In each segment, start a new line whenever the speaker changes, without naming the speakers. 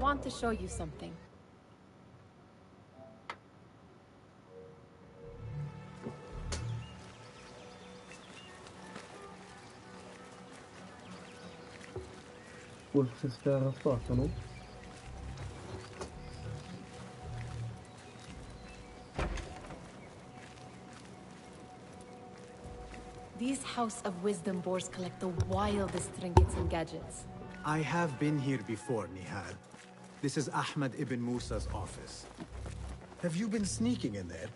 want to show you something.
Forse sta sotto, no?
These House of Wisdom boars collect the wildest trinkets and gadgets.
I have been here before, Nihal. This is Ahmed ibn Musa's office. Have you been sneaking in there?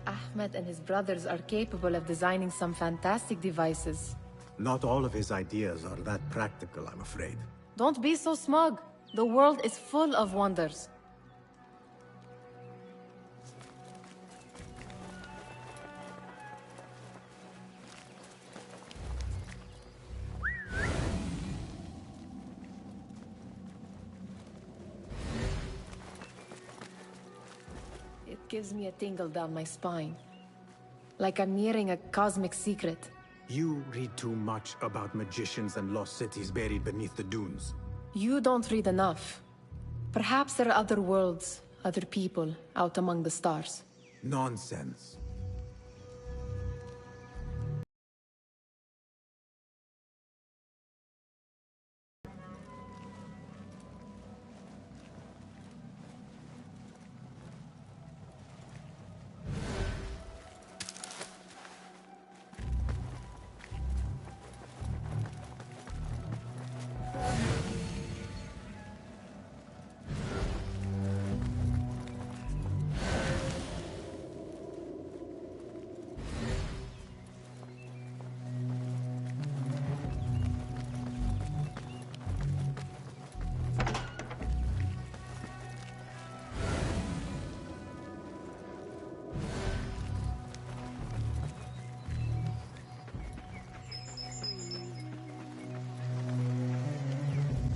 Ahmed and his brothers are capable of designing some fantastic devices.
Not all of his ideas are that practical, I'm afraid.
Don't be so smug. The world is full of wonders. It gives me a tingle down my spine. Like I'm nearing a cosmic secret.
You read too much about magicians and lost cities buried beneath the dunes.
You don't read enough. Perhaps there are other worlds, other people, out among the stars.
Nonsense.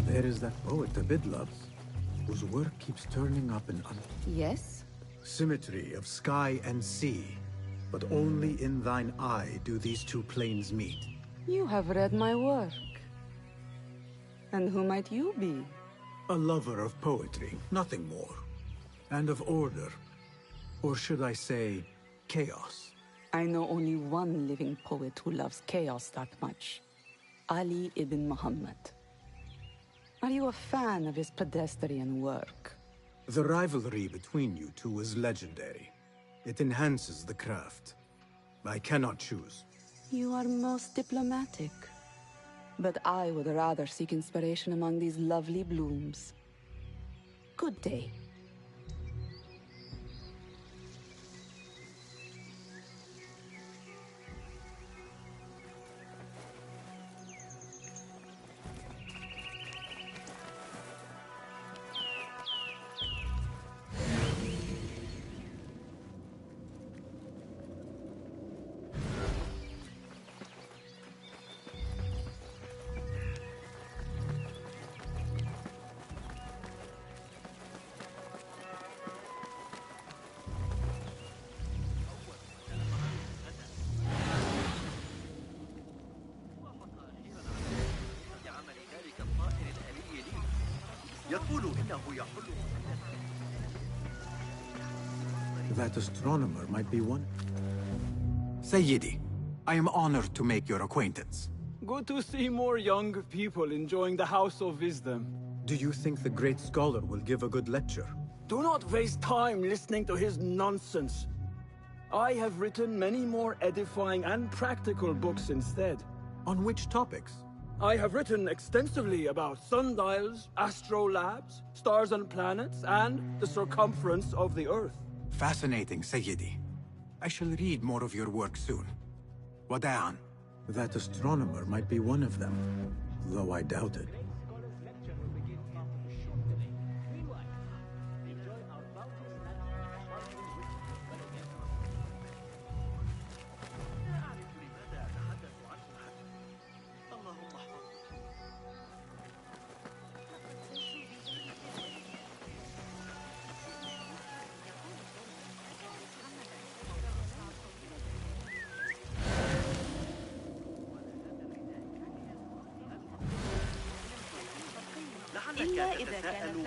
There is that poet Abid loves, whose work keeps turning up in
Yes?
symmetry of sky and sea. But only in thine eye do these two planes meet.
You have read my work. And who might you be?
A lover of poetry, nothing more. And of order. Or should I say, chaos.
I know only one living poet who loves chaos that much. Ali ibn Muhammad. Are you a fan of his pedestrian work?
The rivalry between you two is legendary. It enhances the craft. I cannot choose.
You are most diplomatic. But I would rather seek inspiration among these lovely blooms. Good day.
That astronomer might be one. Sayyidi, I am honored to make your acquaintance.
Good to see more young people enjoying the House of Wisdom.
Do you think the great scholar will give a good lecture?
Do not waste time listening to his nonsense. I have written many more edifying and practical books instead.
On which topics?
I have written extensively about sundials, astrolabes, stars and planets, and the circumference of the Earth.
Fascinating, Sayyidi. I shall read more of your work soon. Wada'an. That astronomer might be one of them, though I doubt it.
إلا إذا كان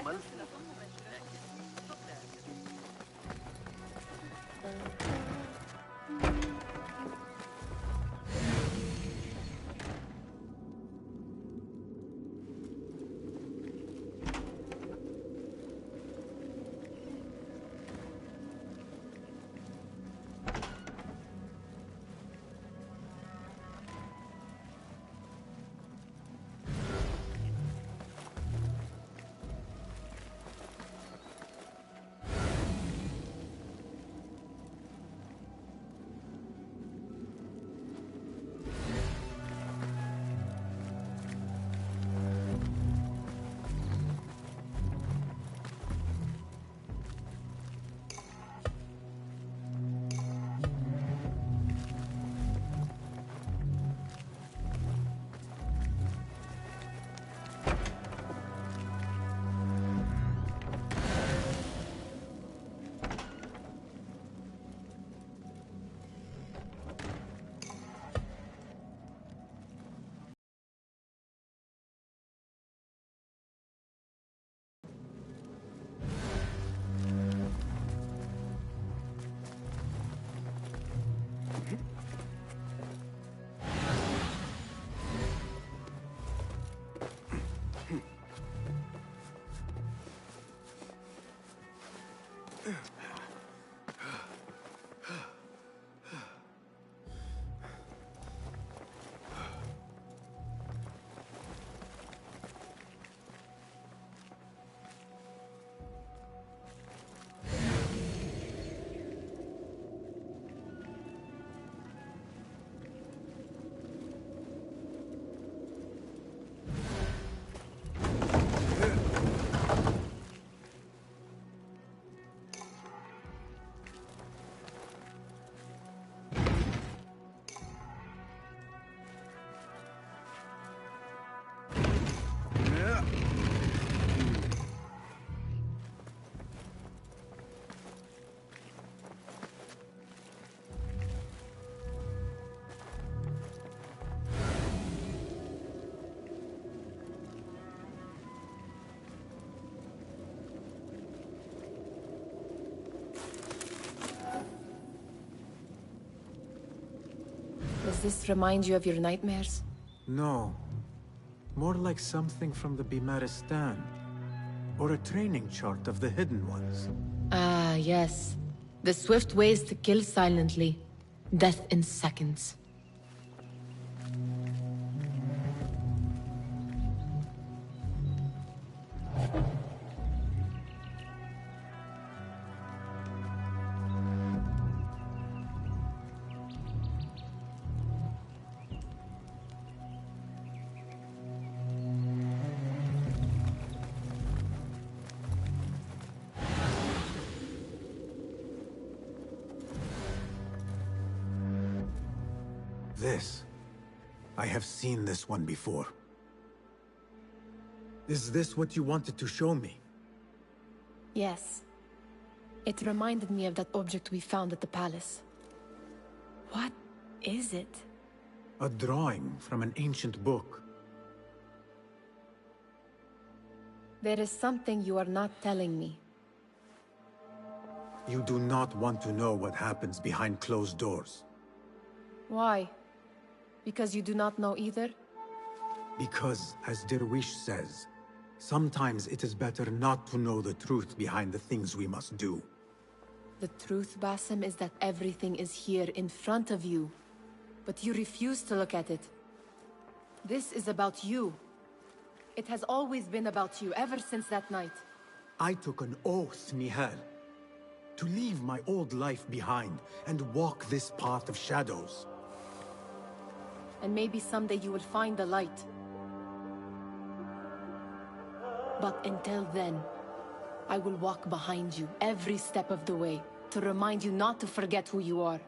Does this remind you of your nightmares?
No. More like something from the Bimaristan. Or a training chart of the Hidden Ones.
Ah, yes. The swift ways to kill silently. Death in seconds.
This. I have seen this one before. Is this what you wanted to show me?
Yes. It reminded me of that object we found at the palace. What is it?
A drawing from an ancient book.
There is something you are not telling me.
You do not want to know what happens behind closed doors.
Why? Because you do not know either?
Because, as Derwish says, sometimes it is better not to know the truth behind the things we must do.
The truth, Basim, is that everything is here in front of you. But you refuse to look at it. This is about you. It has always been about you, ever since that night.
I took an oath, Nihal, to leave my old life behind and walk this path of shadows.
And maybe someday you will find the light. But until then, I will walk behind you every step of the way to remind you not to forget who you are.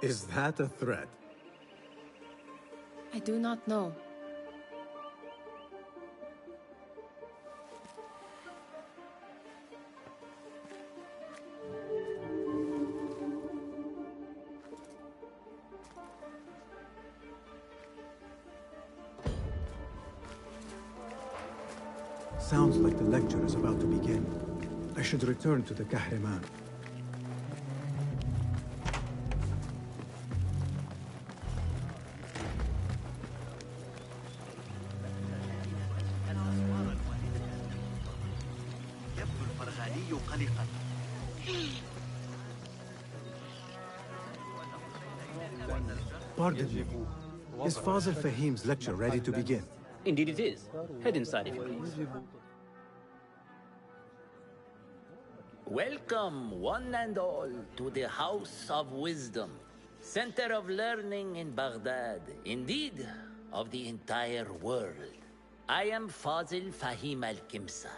Is that a threat?
I do not know.
Sounds like the lecture is about to begin. I should return to the Kahraman.
يبدو الفرغاني قلقا.
Pardon me. Is Fazil Fahim's lecture ready to begin?
Indeed it is. Head inside if you please.
Welcome, one and all, to the House of Wisdom, center of learning in Baghdad, indeed, of the entire world. I am Fazil Fahim al-Kimsa,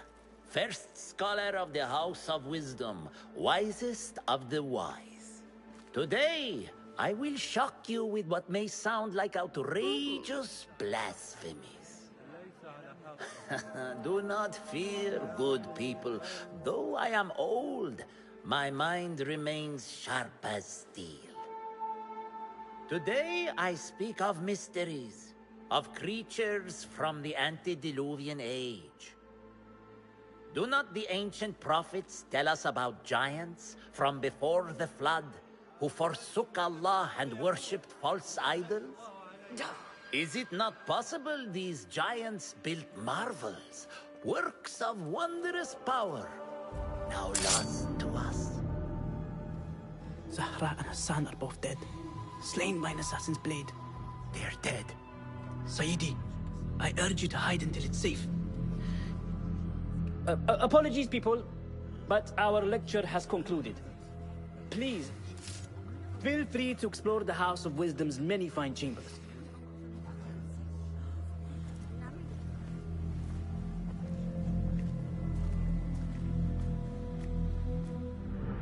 first scholar of the House of Wisdom, wisest of the wise. Today, I will shock you with what may sound like outrageous blasphemies. Do not fear, good people. Though I am old, my mind remains sharp as steel. Today I speak of mysteries, of creatures from the antediluvian age. Do not the ancient prophets tell us about giants from before the flood who forsook Allah and worshipped false idols? Is it not possible these giants built marvels, works of wondrous power, now lost to us?
Zahra and Hassan are both dead, slain by an assassin's blade.
They're dead.
Sayyidi, I urge you to hide until it's safe.
Apologies, people, but our lecture has concluded. Please, feel free to explore the House of Wisdom's many fine chambers.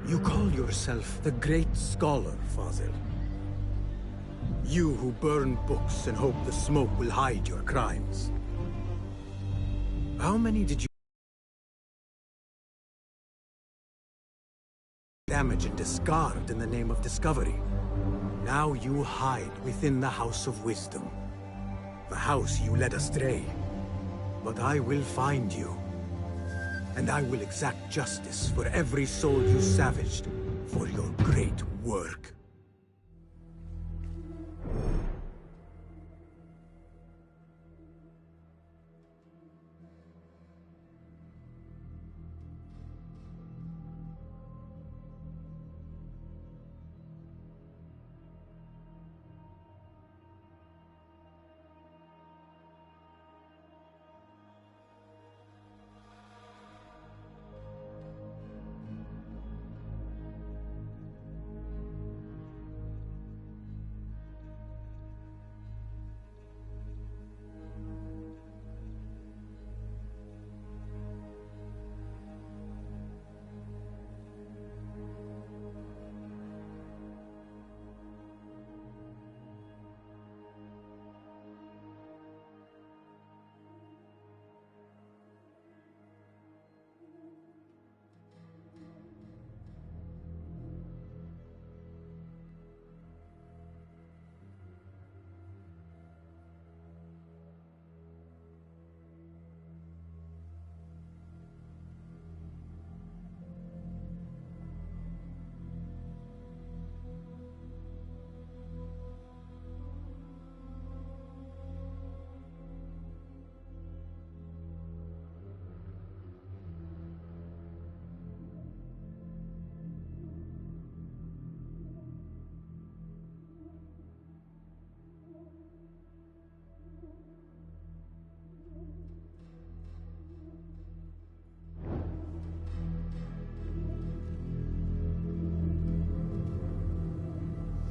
You call yourself the great scholar, Fazil. You who burn books and hope the smoke will hide your crimes. How many did you damage and discard in the name of discovery? Now you hide within the House of Wisdom. The house you led astray. But I will find you. And I will exact justice for every soul you savaged for your great work.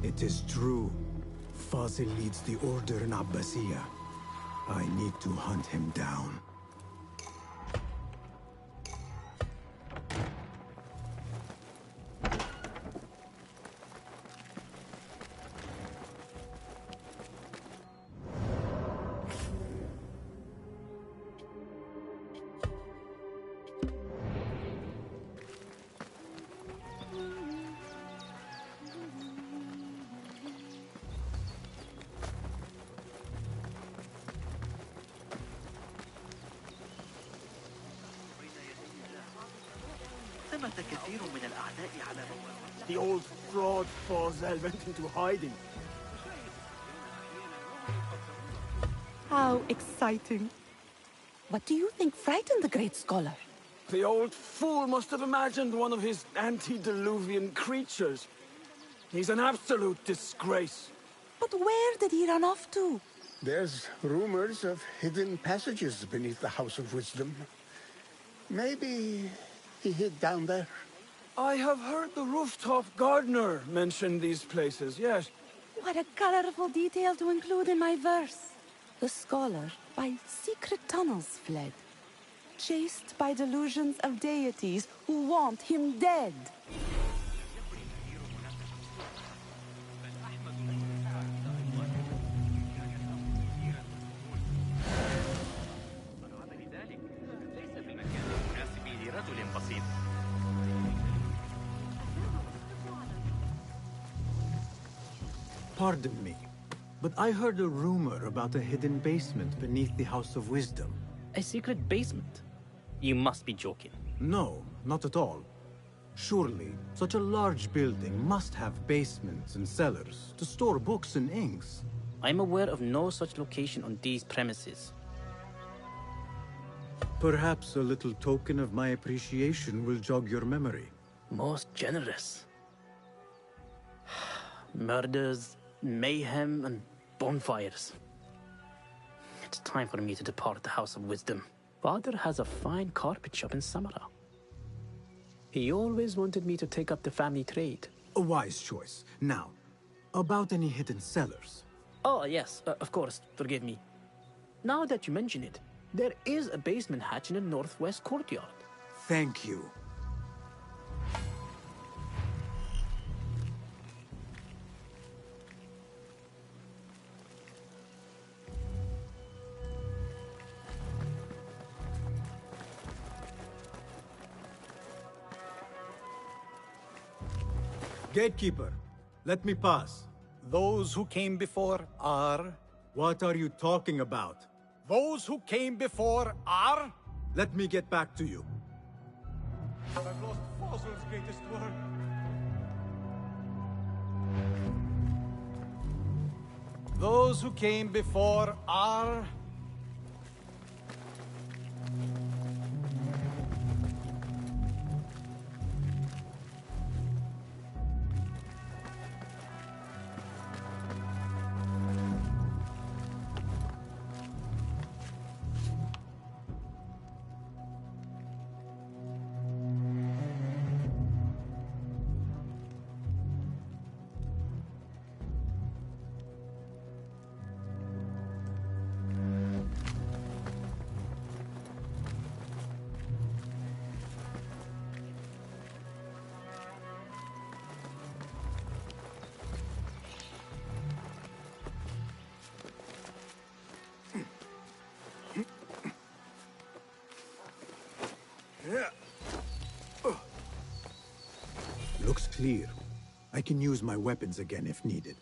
It is true. Fazil leads the Order in Abbasiyah. I need to hunt him down.
ثمة كثير من الأعداء على بوابة.
The old fraud Fazil went into hiding.
How exciting. What do you think frightened the great scholar?
The old fool must have imagined one of his antediluvian creatures. He's an absolute disgrace.
But where did he run off to?
There's rumors of hidden passages beneath the House of Wisdom. Maybe he hid down there.
I have heard the rooftop gardener mention these places, yes.
What a colorful detail to include in my verse. The scholar by secret tunnels fled, chased by delusions of deities who want him dead.
Pardon me, but I heard a rumor about a hidden basement beneath the House of Wisdom.
A secret basement? You must be joking.
No, not at all. Surely, such a large building must have basements and cellars to store books and inks.
I'm aware of no such location on these premises.
Perhaps a little token of my appreciation will jog your memory.
Most generous. Murders, mayhem, and bonfires. It's time for me to depart the House of Wisdom. Father has a fine carpet shop in Samara. He always wanted me to take up the family trade.
A wise choice. Now, about any hidden cellars.
Oh, yes, of course, forgive me. Now that you mention it, there is a basement hatch in the northwest courtyard.
Thank you. Gatekeeper, let me pass.
Those who came before are...
What are you talking about?
Those who came before are...
Let me get back to you.
I've lost Fazil's greatest work. Those who came before are...
Looks clear. I can use my weapons again if needed.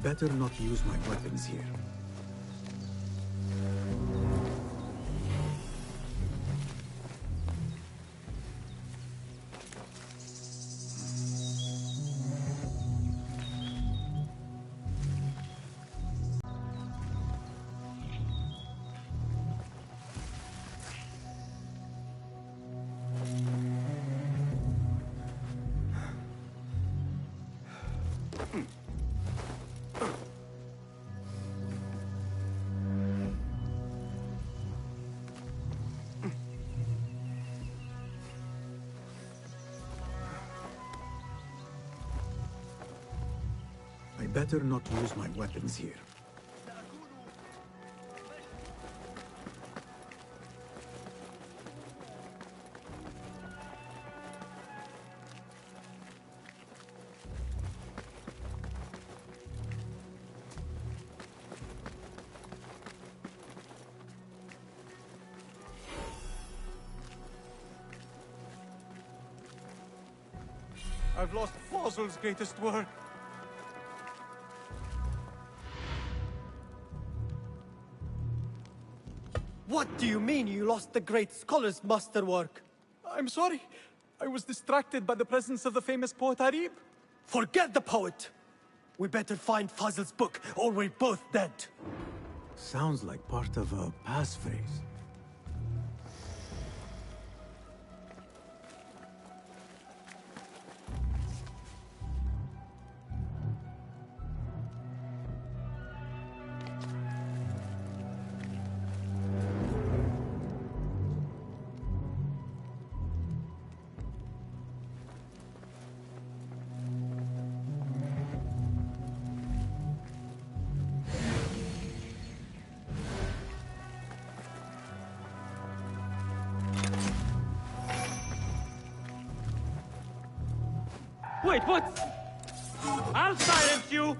better not use my weapons here. I better not use my weapons here.
I've lost Fossil's greatest work.
What do you mean you lost the great scholar's masterwork?
I'm sorry. I was distracted by the presence of the famous poet Arib.
Forget the poet! We better find Fazl's book, or we're both dead.
Sounds like part of a passphrase.
Wait, what? I'll silence you!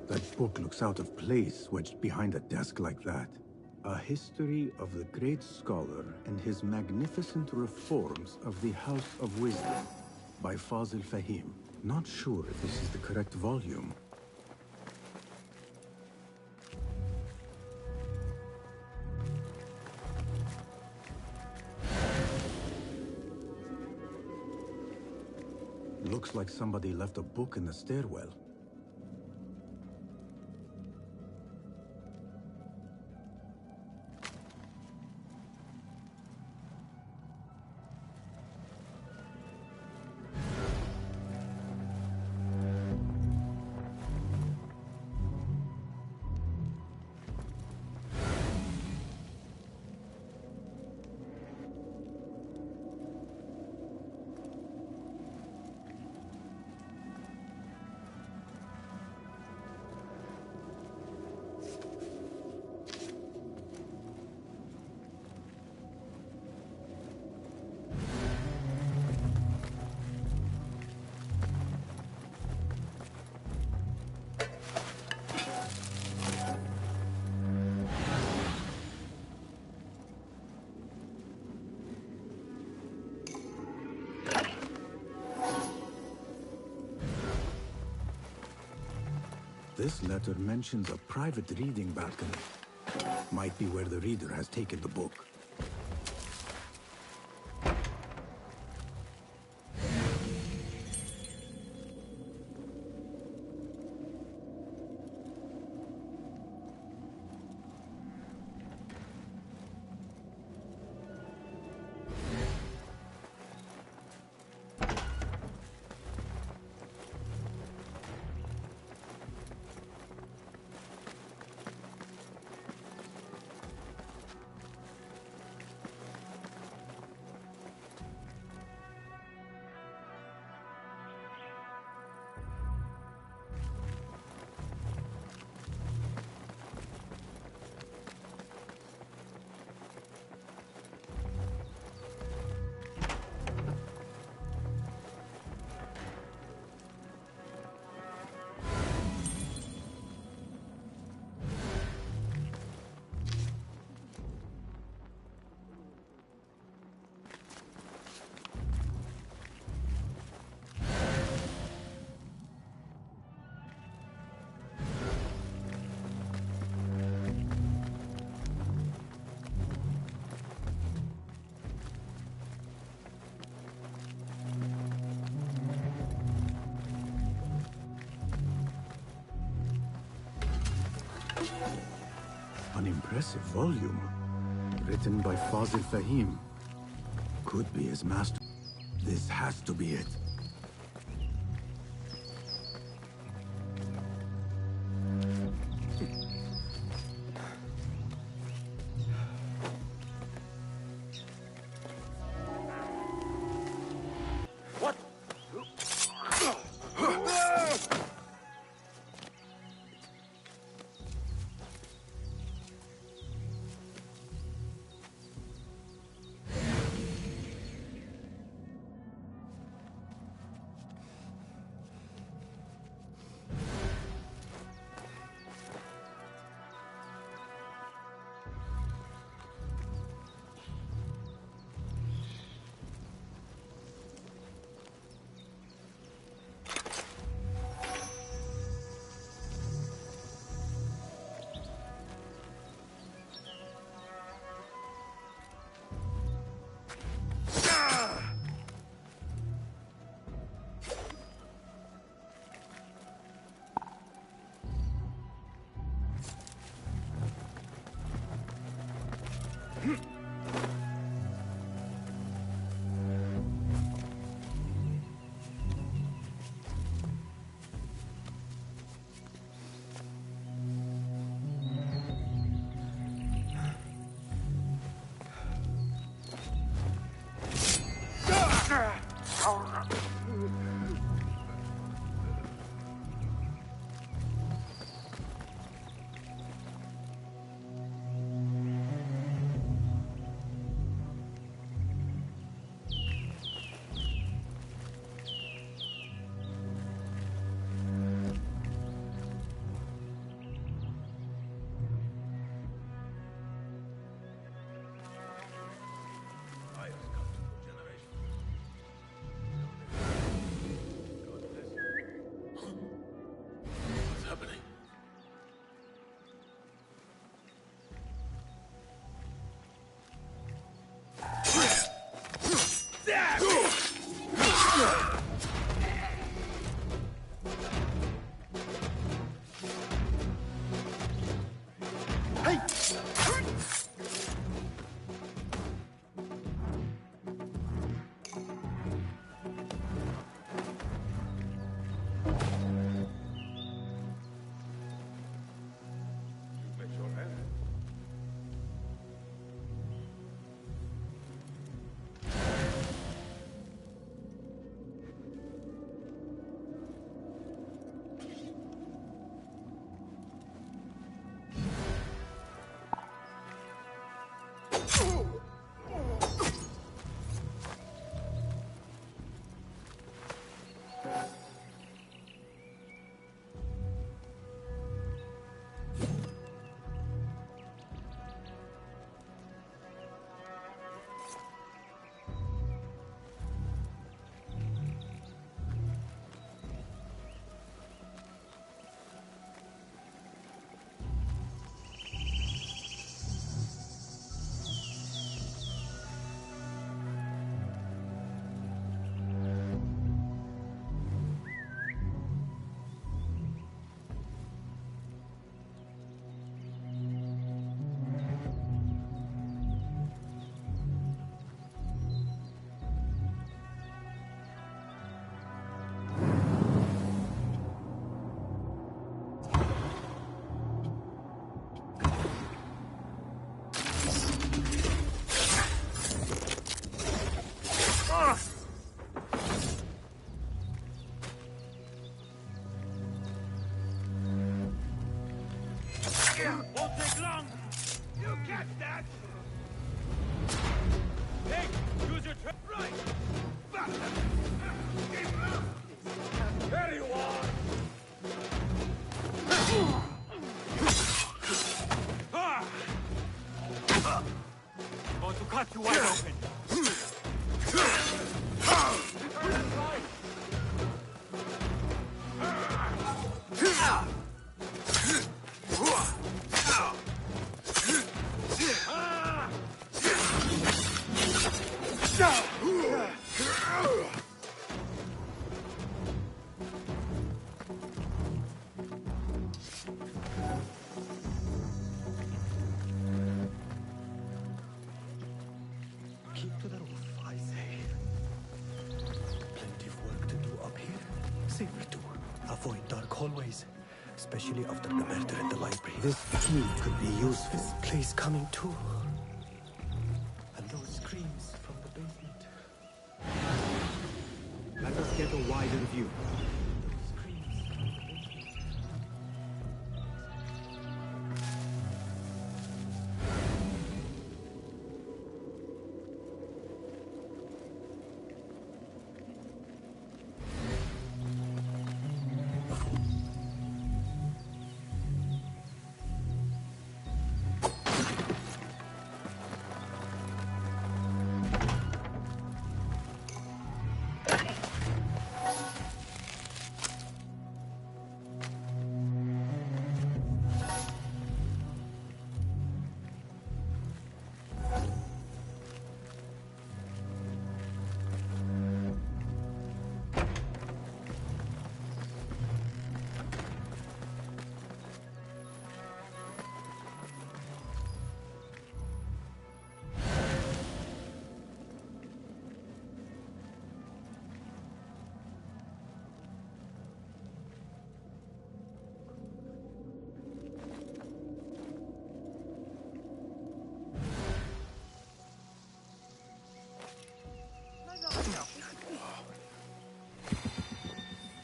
That book looks out of place, wedged behind a desk like that. A history of the great scholar and his magnificent reforms of the House of Wisdom by Fazil Fahim. Not sure if this is the correct volume. Looks like somebody left a book in the stairwell. This letter mentions a private reading balcony. Might be where the reader has taken the book. An impressive volume. Written by Fazil Fahim. Could be his master. This has to be it.
avoid dark hallways, especially after the murder in the library.
This key could be useful.
This place coming too. And those screams from the basement.
Let us get a wider view.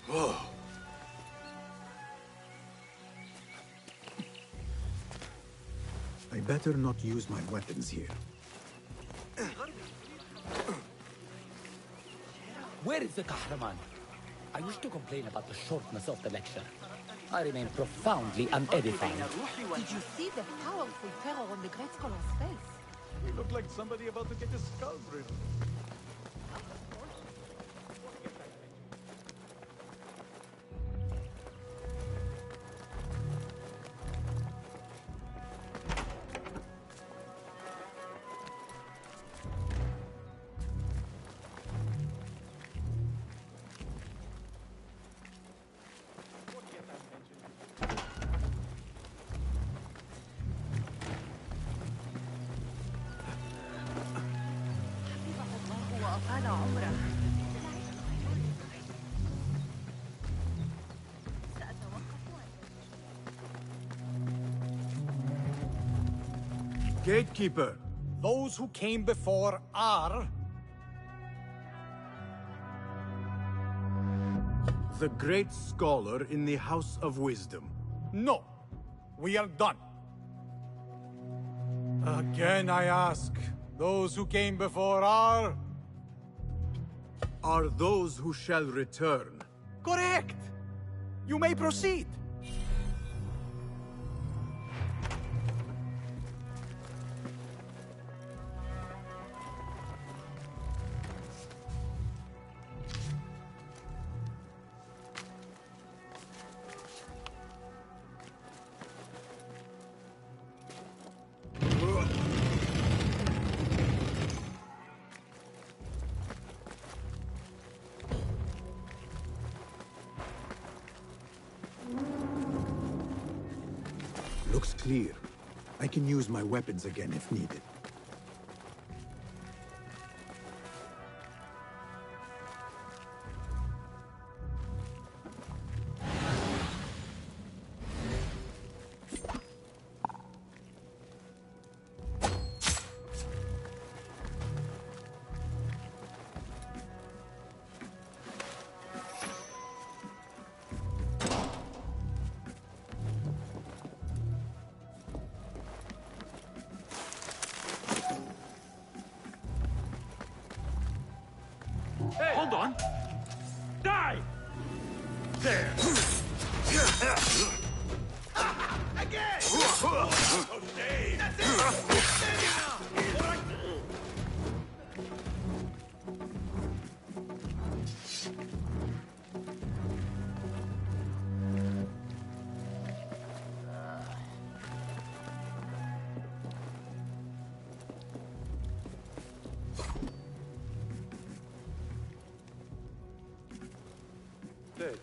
Whoa. I better not use my weapons here.
Where is the Kahraman? I wish to complain about the shortness of the lecture. I remain profoundly unedified.
Did you see the powerful terror on the Great Scholar's face?
He looked like somebody about to get his skull ripped.
Gatekeeper,
Those who came before are...
the great scholar in the House of Wisdom.
No. We are done. Again I ask, those who came before are...
Are those who shall return.
Correct! You may proceed.
Looks clear. I can use my weapons again if needed.
Hey, hold on! Die! There! Again! Okay! That's it!
Dead.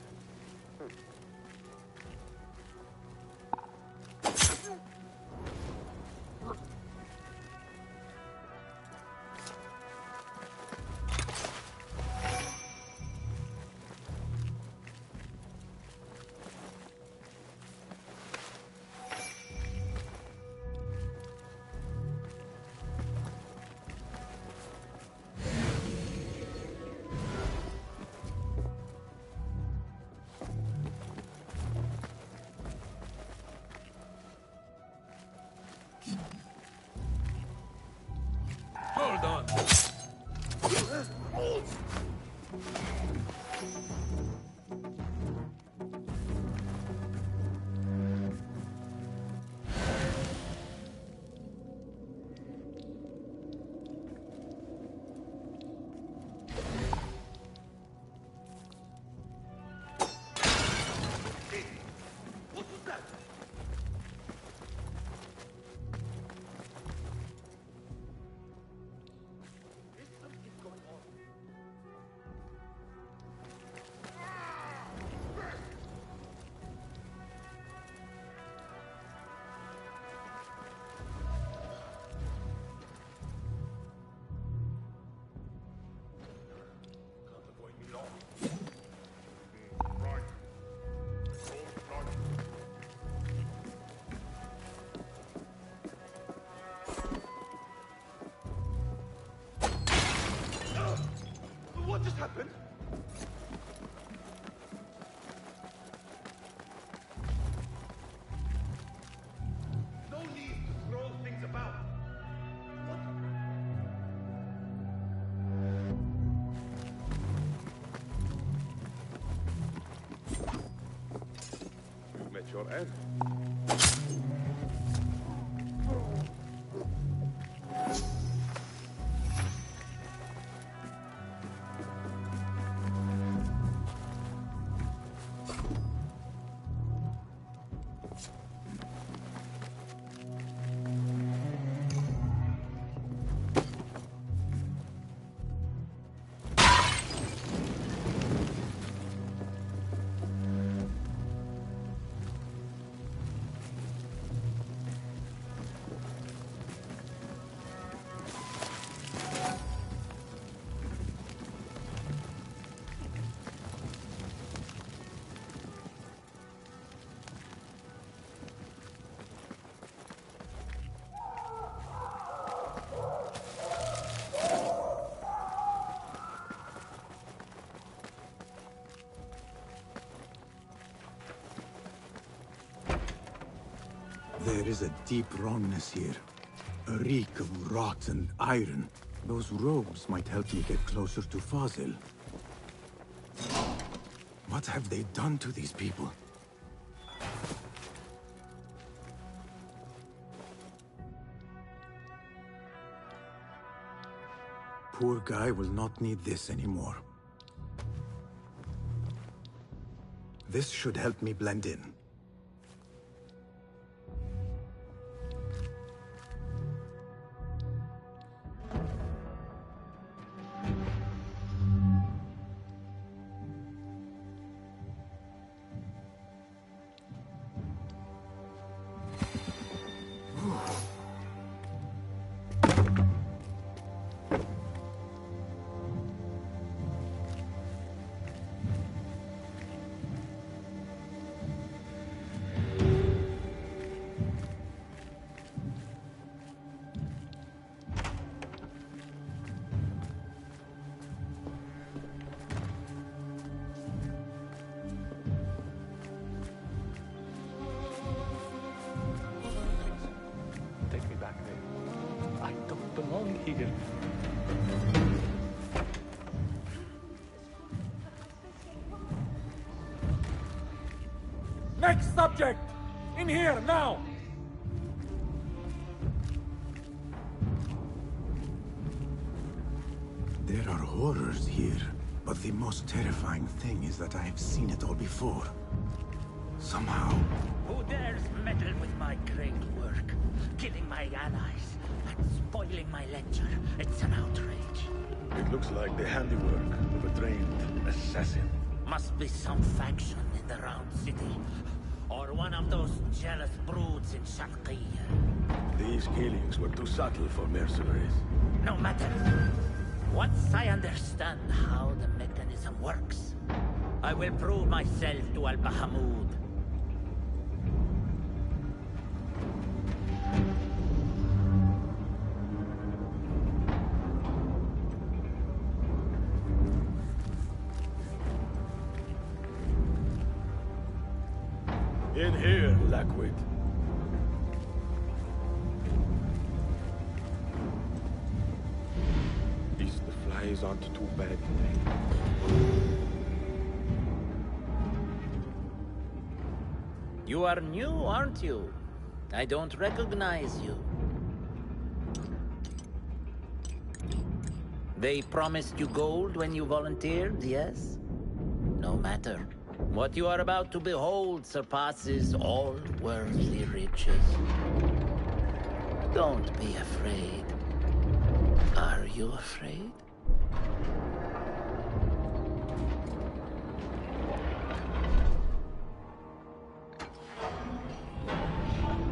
happened? No need to throw things about. What? You've met your end.
There is a deep wrongness here. A reek of rot and iron. Those robes might help me get closer to Fazil. What have they done to these people? Poor guy will not need this anymore. This should help me blend in.
Take me back there. I don't belong here.
Next subject! In here, now!
There are horrors here, but the most terrifying thing is that I have seen it all before. Somehow.
Who dares meddle with my great work? Killing my allies and spoiling my lecture. It's an outrage.
It looks like the handiwork of a trained assassin.
Must be some faction in the Round City. Or one of those jealous broods in Sharqiyya.
These killings were too subtle for mercenaries.
No matter. Once I understand how the mechanism works, I will prove myself to Al-Bahamud.
In here, Lackwit. At least the flies aren't too bad today.
You are new, aren't you? I don't recognize you. They promised you gold when you volunteered, yes? No matter. What you are about to behold surpasses all worldly riches. Don't be afraid. Are you afraid?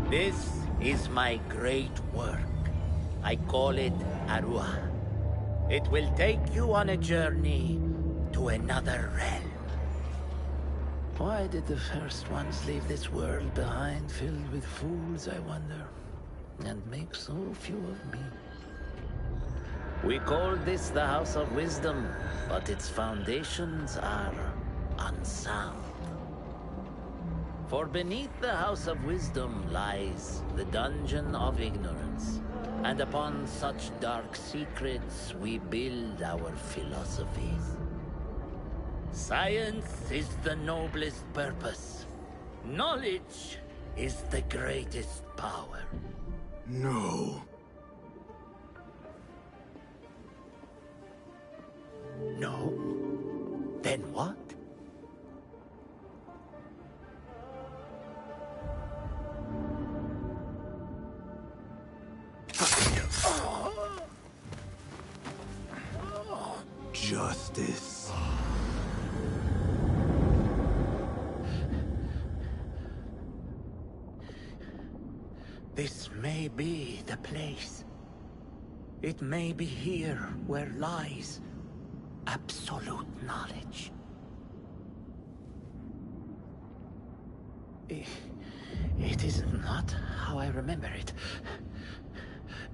This is my great work. I call it Arua. It will take you on a journey to another realm. Why did the first ones leave this world behind filled with fools, I wonder, and make so few of me? We call this the House of Wisdom, but its foundations are unsound. For beneath the House of Wisdom lies the Dungeon of Ignorance, and upon such dark secrets we build our philosophies. Science is the noblest purpose. Knowledge is the greatest power.
No.
No? Then what?
Justice.
This may be the place. It may be here where lies absolute knowledge. It is not how I remember it.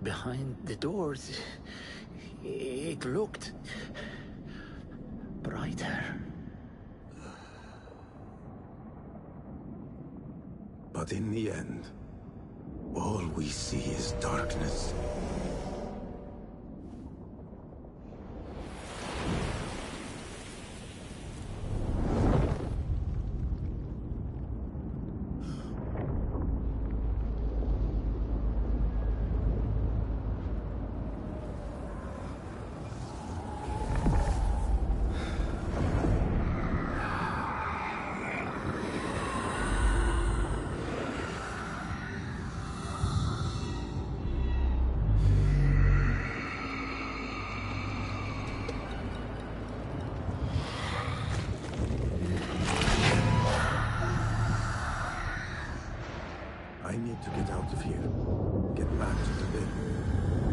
Behind the doors, it looked brighter.
But in the end, all we see is darkness. I need to get out of here. Get back to the bin.